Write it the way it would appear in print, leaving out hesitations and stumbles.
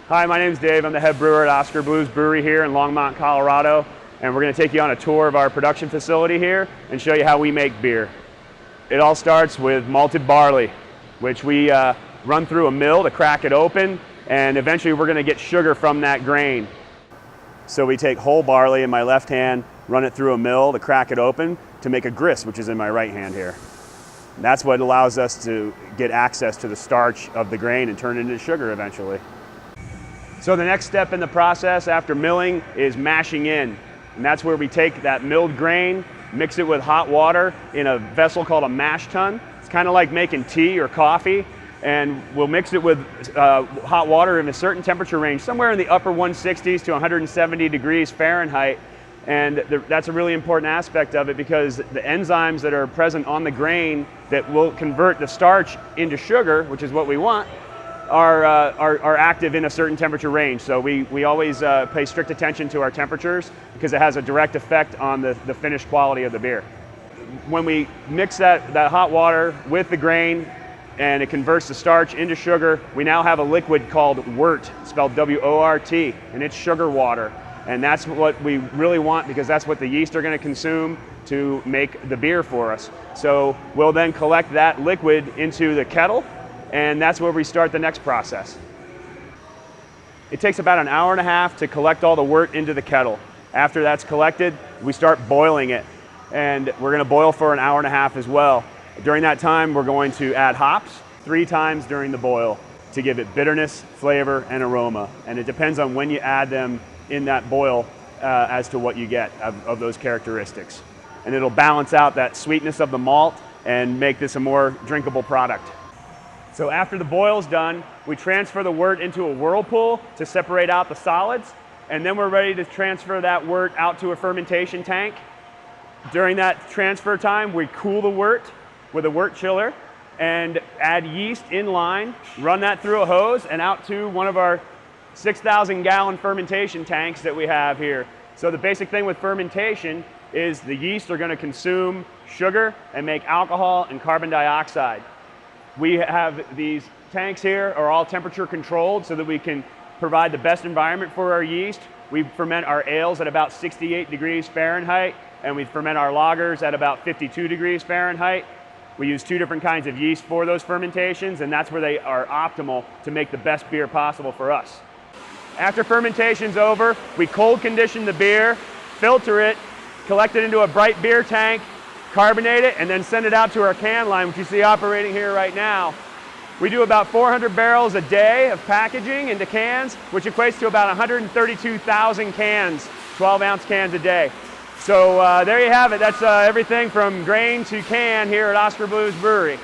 Hi, my name's Dave. I'm the head brewer at Oskar Blues Brewery here in Longmont, Colorado. And we're going to take you on a tour of our production facility here and show you how we make beer. It all starts with malted barley, which we run through a mill to crack it open, and eventually we're going to get sugar from that grain. So we take whole barley in my left hand, run it through a mill to crack it open to make a grist, which is in my right hand here. And that's what allows us to get access to the starch of the grain and turn it into sugar eventually. So the next step in the process after milling is mashing in. And that's where we take that milled grain, mix it with hot water in a vessel called a mash tun. It's kind of like making tea or coffee. And we'll mix it with hot water in a certain temperature range, somewhere in the upper 160s to 170 degrees Fahrenheit. And that's a really important aspect of it because the enzymes that are present on the grain that will convert the starch into sugar, which is what we want, are active in a certain temperature range. So we always pay strict attention to our temperatures because it has a direct effect on the finished quality of the beer. When we mix that hot water with the grain and it converts the starch into sugar, we now have a liquid called wort, spelled W-O-R-T, and it's sugar water. And that's what we really want because that's what the yeast are going to consume to make the beer for us. So we'll then collect that liquid into the kettle, and that's where we start the next process. It takes about an hour and a half to collect all the wort into the kettle. After that's collected, we start boiling it. And we're going to boil for an hour and a half as well. During that time, we're going to add hops 3 times during the boil to give it bitterness, flavor, and aroma. And it depends on when you add them in that boil as to what you get of those characteristics. And it'll balance out that sweetness of the malt and make this a more drinkable product. So after the boil's done, we transfer the wort into a whirlpool to separate out the solids, and then we're ready to transfer that wort out to a fermentation tank. During that transfer time, we cool the wort with a wort chiller and add yeast in line, run that through a hose and out to one of our 6,000 gallon fermentation tanks that we have here. So the basic thing with fermentation is the yeast are going to consume sugar and make alcohol and carbon dioxide. We have these tanks here are all temperature controlled so that we can provide the best environment for our yeast. We ferment our ales at about 68 degrees Fahrenheit, and we ferment our lagers at about 52 degrees Fahrenheit. We use 2 different kinds of yeast for those fermentations, and that's where they are optimal to make the best beer possible for us. After fermentation's over, we cold condition the beer, filter it, collect it into a bright beer tank, carbonate it, and then send it out to our can line, which you see operating here right now. We do about 400 barrels a day of packaging into cans, which equates to about 132,000 cans, 12-ounce cans a day. So there you have it. That's everything from grain to can here at Oskar Blues Brewery.